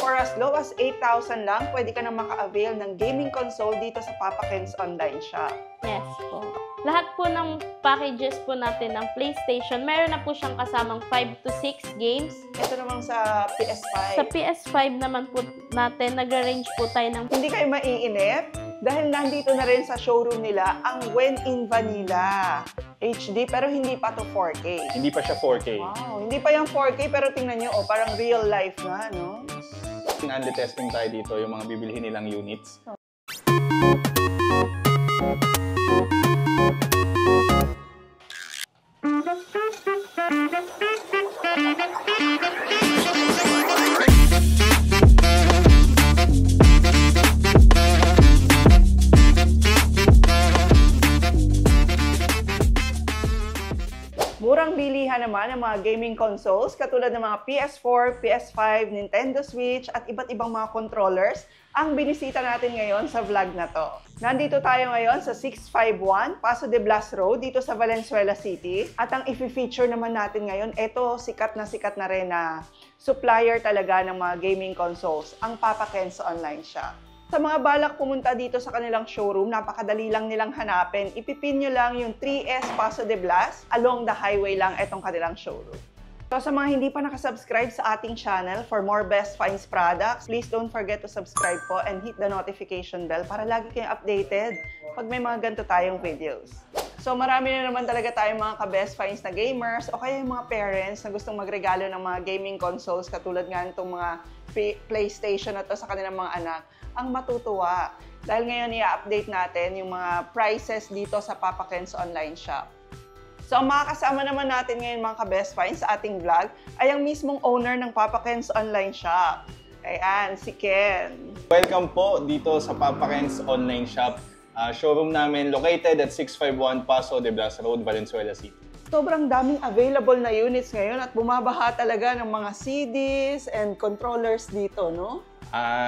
for as low as 8,000 lang, pwede ka na maka-avail ng gaming console dito sa Papa Ken's online shop. Yes po. Lahat po ng packages po natin ng PlayStation, meron na po siyang kasamang 5 to 6 games. Ito naman sa PS5. Sa PS5 naman po natin, nag-range po tayo ng... Hindi kayo maiinip dahil nandito na rin sa showroom nila ang When in Vanilla HD, pero hindi pa to 4K. Hindi pa siya 4K. Wow, hindi pa yung 4K, pero tingnan nyo, parang real life na, no? Only testing tayo dito, yung mga bibilhin nilang units. Murang bilihan naman ang mga gaming consoles katulad ng mga PS4, PS5, Nintendo Switch at iba't ibang mga controllers ang binisita natin ngayon sa vlog na to. Nandito tayo ngayon sa 651 Paso de Blas Road dito sa Valenzuela City. At ang i-feature naman natin ngayon, ito sikat na rin na supplier talaga ng mga gaming consoles, ang Papa Ken's online shop. Sa mga balak pumunta dito sa kanilang showroom, napakadali lang nilang hanapin. Ipipin nyo lang yung 3S Paso de Blas, along the highway lang itong kanilang showroom. So sa mga hindi pa nakasubscribe sa ating channel for more Best Finds products, please don't forget to subscribe po and hit the notification bell para lagi kayong updated pag may mga ganito tayong videos. So marami na naman talaga tayong mga ka-Best Finds na gamers o kaya yung mga parents na gustong magregalo ng mga gaming consoles katulad nga nitong mga PlayStation na to sa kanilang mga anak, ang matutuwa. Dahil ngayon i-update natin yung mga prices dito sa Papa Ken's online shop. So ang makakasama naman natin ngayon mga ka-Best Finds sa ating vlog ay ang mismong owner ng Papa Ken's online shop. Ayan, si Ken. Welcome po dito sa Papa Ken's online shop. Showroom namin located at 651 Paso de Blas Road, Valenzuela City. Sobrang daming available na units ngayon at bumabaha talaga ng mga CDs and controllers dito, no?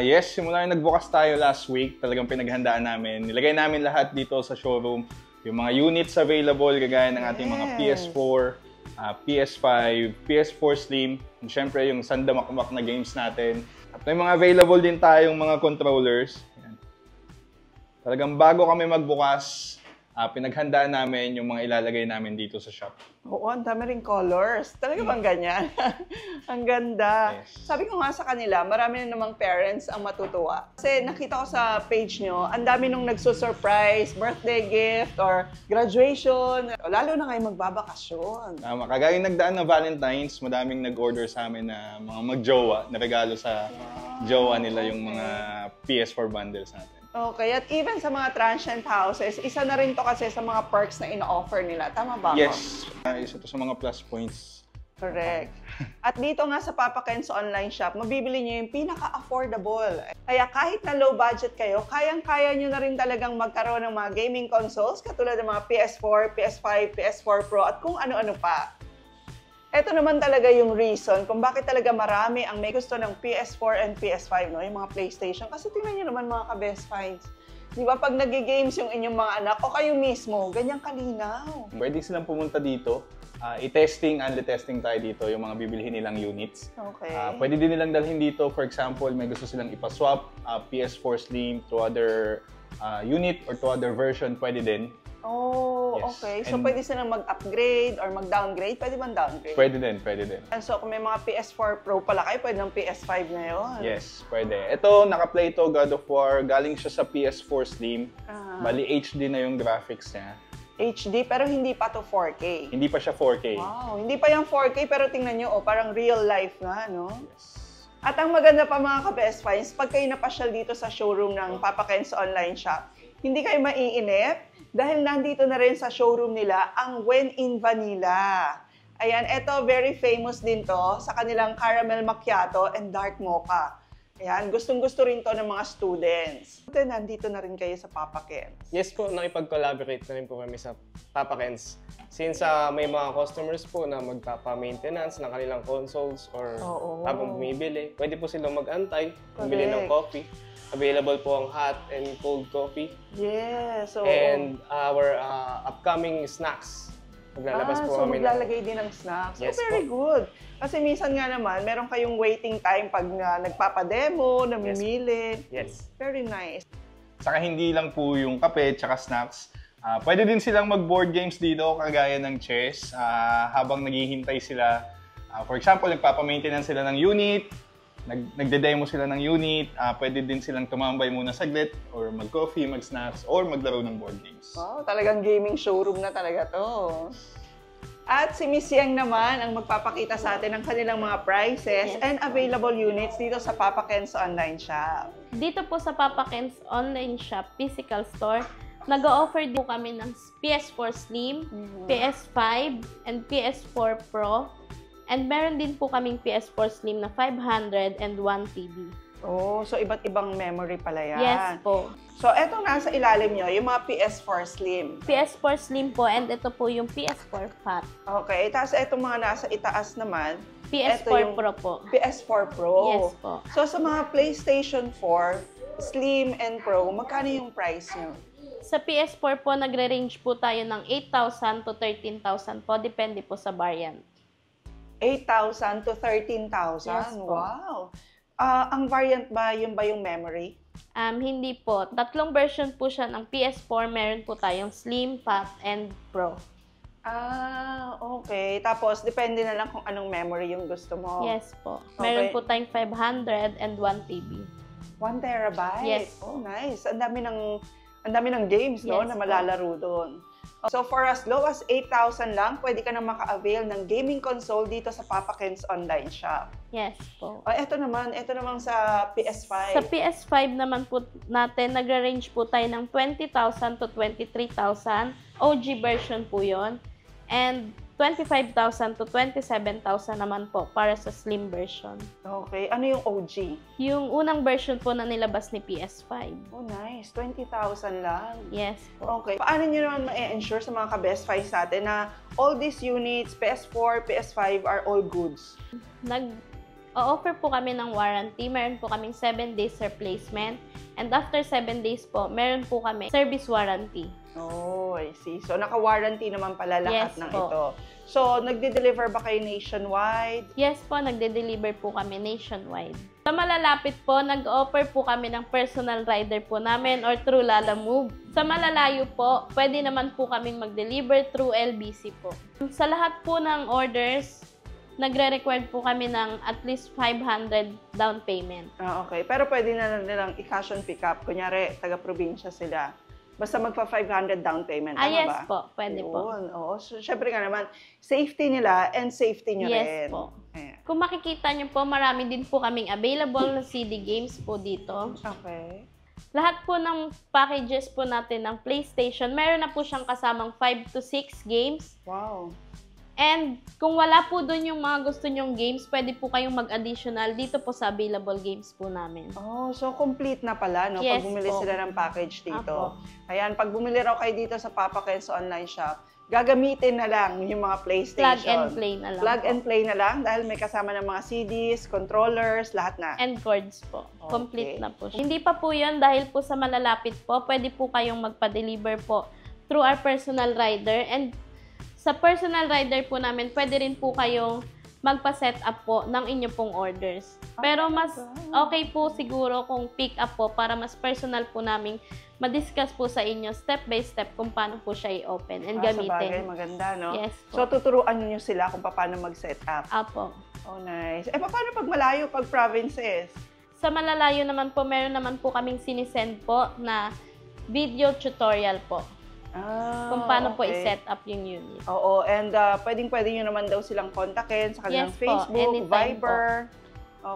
Yes, simula nung nagbukas tayo last week, talagang pinaghandaan namin. Nilagay namin lahat dito sa showroom. Yung mga units available, kagaya ng ating mga PS4, PS5, PS4 Slim, and syempre yung sandamakmak na games natin. At may mga available din tayong mga controllers. Ayan. Talagang bago kami magbukas, pinaghandaan namin yung mga ilalagay namin dito sa shop. Oo, ang dami ring colors. Talaga bang ganyan? Ang ganda. Yes. Sabi ko nga sa kanila, marami na namang parents ang matutuwa. Kasi nakita ko sa page nyo, ang dami nung nagsusurprise, birthday gift, or graduation. Lalo na ngayon magbabakasyon. Tama. Kagaya nagdaan na Valentine's, madaming nag-order sa amin na mga mag-jowa, na regalo sa jowa nila yung mga PS4 bundles natin. Okay, at even sa mga transient houses, isa na rin to kasi sa mga perks na ina-offer nila. Tama ba ako? Yes, isa to sa mga plus points. Correct. At dito nga sa Papa Ken's online shop, mabibili nyo yung pinaka-affordable. Kaya kahit na low budget kayo, kayang-kaya nyo na rin talagang magkaroon ng mga gaming consoles katulad ng mga PS4, PS5, PS4 Pro at kung ano-ano pa. Ito naman talaga yung reason kung bakit talaga marami ang may gusto ng PS4 and PS5, no? Yung mga PlayStation. Kasi tingnan nyo naman mga ka-Best Finds. Di ba pag nag-games yung inyong mga anak o kayo mismo, ganyang kalinaw. Pwede silang pumunta dito. I-testing and testing tayo dito yung mga bibilhin nilang units. Okay. Pwede din nilang dalhin dito. For example, may gusto silang ipaswap PS4 Slim to other unit or to other version, pwede din. Oh, Yes. okay. So, And pwede silang mag-upgrade or mag-downgrade? Pwede ba downgrade? Pwede din, pwede din. And so, kung may mga PS4 Pro pala kayo, pwede ng PS5 na yun? Yes, pwede. Ito, naka-play to God of War. Galing siya sa PS4 Slim. Bali, HD na yung graphics niya. HD, pero hindi pa to 4K. Hindi pa siya 4K. Wow, hindi pa yung 4K, pero tingnan nyo, parang real life nga, no? Yes. At ang maganda pa mga ka-Best Finds, pag kayo napasyal dito sa showroom ng Papa Ken's online shop, hindi kayo maiinip dahil nandito na rin sa showroom nila ang When in Vanilla. Ayan, ito very famous din to sa kanilang caramel macchiato and dark mocha. Ayan, gustong-gusto rin to ng mga students. Nandito na rin kayo sa Papa Ken's. Yes po, nakipag-collaborate na rin po kami sa Papa Ken's. Since may mga customers po na magpapa-maintenance ng kanilang consoles or habang bumibili, pwede po silang mag-antay, bumili ng coffee. Available po ang hot and cold coffee. Yes. So, and our upcoming snacks. Maglalabas po so kami maglalagay din ng snacks. Yes very good. Kasi minsan nga naman, meron kayong waiting time pag nagpapademo, namimili. Yes. Very nice. Saka hindi lang po yung kape tsaka snacks. Pwede din silang mag-board games dito, kagaya ng chess, habang naghihintay sila. For example, nagpapa-maintenance sila ng unit, nagde-demo sila ng unit, pwede din silang tumambay muna saglit, or mag-coffee, mag-snacks, or maglaro ng board games. Wow, talagang gaming showroom na talaga to. At si Miss Yang naman ang magpapakita sa atin ng kanilang mga prices and available units dito sa Papa Ken's online shop. Dito po sa Papa Ken's online shop, physical store, nag-o-offer din po kami ng PS4 Slim, PS5, and PS4 Pro. And meron din po kaming PS4 Slim na 500 and 1 TB. Oh, so iba't ibang memory pala yan. Yes po. So, etong nasa ilalim nyo, yung mga PS4 Slim. PS4 Slim po, and ito po yung PS4 Fat. Okay, tapos etong mga nasa itaas naman, PS4 ito yung Pro po. PS4 Pro. Yes po. So, sa mga PlayStation 4, Slim and Pro, magkano yung price nyo? Sa PS4 po, nagre-range po tayo ng 8,000 to 13,000 po. Depende po sa variant. 8,000 to 13,000? Yes po. Wow! Ang variant ba, yun ba yung memory? Hindi po. Tatlong version po siya ng PS4. Meron po tayong Slim, Fat, and Pro. Okay. Tapos, depende na lang kung anong memory yung gusto mo. Yes po. Meron Okay. po tayong 500 and 1 TB. 1 terabyte? Yes. Oh, nice. Ang dami ng games, no, Yes na po. malalaro doon. So, for as low as 8,000 lang, pwede ka na maka-avail ng gaming console dito sa Papa Ken's online shop. Yes po. Ito naman sa PS5. Sa PS5 naman po natin, nagre-range po tayo ng 20,000 to 23,000. OG version po yon. And 25,000 to 27,000 naman po para sa Slim version. Okay. Ano yung OG? Yung unang version po na nilabas ni PS5. Oh, nice. 20,000 lang. Yes po. Okay. Paano nyo naman ma-ensure sa mga ka-Best Buys natin na all these units, PS4, PS5, are all goods? Nag-offer po kami ng warranty. Meron po kaming 7 days replacement. And after 7 days po, meron po kami service warranty. Oh, I see. So, naka-warranty naman pala lahat Yes ng po. ito. So, nagde-deliver ba kayo nationwide? Yes po, nagde-deliver po kami nationwide. Sa malalapit po, nag-offer po kami ng personal rider po namin or through Lalamove. Sa malalayo po, pwede naman po kaming mag-deliver through LBC po. Sa lahat po ng orders, nagre-require po kami ng at least 500 down payment. Okay. Pero pwede na nilang i-cash on pick-up. Kunyari, taga-probinsya sila. Basta magpa 500 down payment. Tama Yes ba? po, pwede po. Yun. Oo. So, syempre nga naman, safety nila and safety nyo rin. Yes po. Ayan. Kung makikita nyo po, marami din po kaming available na CD games po dito. Okay. Lahat po ng packages po natin ng PlayStation, meron na po siyang kasamang 5 to 6 games. Wow. And kung wala po doon yung mga gusto nyong games, pwede po kayong mag-additional dito po sa available games po namin. Oh, so complete na pala, no? Yes Pag bumili po. sila ng package dito. Apo. Ayan, pag bumili raw kayo dito sa Papa Ken's online shop, gagamitin na lang yung mga PlayStation. Plug and play na lang Plug po. and play na lang dahil may kasama ng mga CDs, controllers, lahat na. And cords po. Okay. Complete na po siya. Hindi pa po yun dahil po sa malalapit po, pwede po kayong magpa-deliver po through our personal rider. And sa personal rider po namin, pwede rin po kayong magpa-set up po ng inyo pong orders. Pero mas okay po siguro kung pick up po para mas personal po namin ma-discuss po sa inyo step by step kung paano po siya i-open and Sa bagay, gamitin. maganda, no? Yes So, po. tuturuan nyo sila kung paano mag-set up. Apo. Oh, nice. Paano pag malayo, pag provinces? Sa malalayo naman po, meron naman po kaming sinisend po na video tutorial po. Kung paano po okay. i-set up yung unit. Oo, and pwedeng-pwede nyo naman daw silang kontakin sa kanilang Yes po, Facebook, anytime Viber.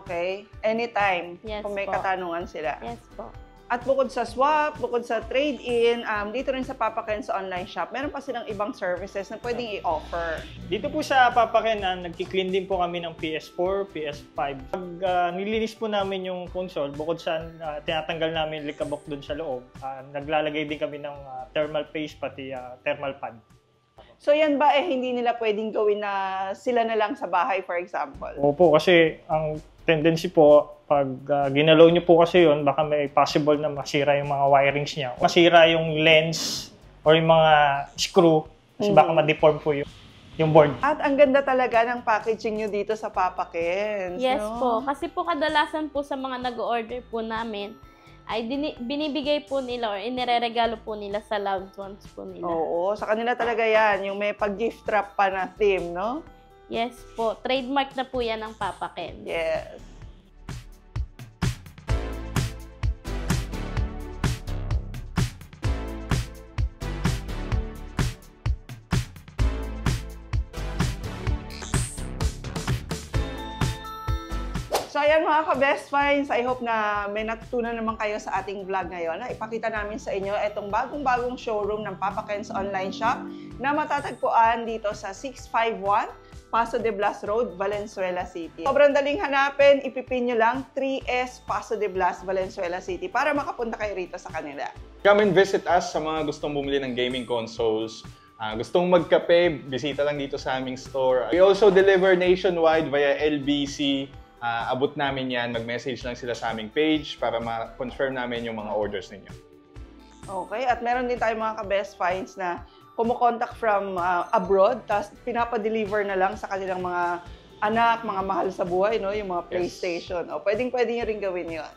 Okay. Anytime. Yes kung may po. katanungan sila. Yes po. At bukod sa swap, bukod sa trade-in, dito rin sa Papa Ken's online shop, meron pa silang ibang services na pwedeng i-offer. Dito po sa Papa Ken, nagki-clean din po kami ng PS4, PS5. Pag nilinis po namin yung console, bukod sa tinatanggal namin likabok doon sa loob, naglalagay din kami ng thermal paste pati thermal pad. So yan ba hindi nila pwedeng gawin na sila na lang sa bahay, for example? Opo, kasi ang tendency po, pag ginalaw nyo po kasi yun, baka may possible na masira yung mga wirings niya. Masira yung lens or yung mga screw Kasi baka ma-deform po yung board. At ang ganda talaga ng packaging nyo dito sa Papa Ken's. Yes no? po. Kasi po kadalasan po sa mga nag-order po namin, ay binibigay po nila or inireregalo po nila sa loved ones po nila. Oo, sa kanila talaga yan. Yung may pag-gift wrap pa na theme, no? Yes po. Trademark na po yan ng Papa Ken's. Yes. So ayan mga ka-best finds, I hope na may natutunan naman kayo sa ating vlog ngayon na ipakita namin sa inyo itong bagong-bagong showroom ng Papa Ken's online shop na matatagpuan dito sa 651 Paso de Blas Road, Valenzuela City. Sobrang daling hanapin, ipipin nyo lang 3S Paso de Blas, Valenzuela City para makapunta kayo rito sa kanila. Come and visit us sa mga gustong bumili ng gaming consoles. Gustong magkape, bisita lang dito sa aming store. We also deliver nationwide via LBC. Abot namin yan, mag-message lang sila sa aming page para ma-confirm namin yung mga orders ninyo. Okay, at meron din tayong mga ka-best finds na kumukontak from abroad, tapos pinapa-deliver na lang sa kanilang mga anak, mga mahal sa buhay, no? Yung mga PlayStation. O, pwedeng-pwede nyo rin gawin yun.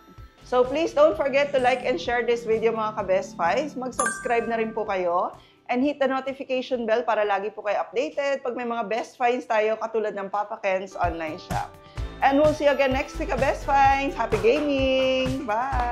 So, please don't forget to like and share this video mga ka-best finds. Mag-subscribe na rin po kayo. And hit the notification bell para lagi po kayo updated pag may mga best finds tayo katulad ng Papa Ken's online shop. And we'll see you again next week, Best Finds. Happy gaming! Bye!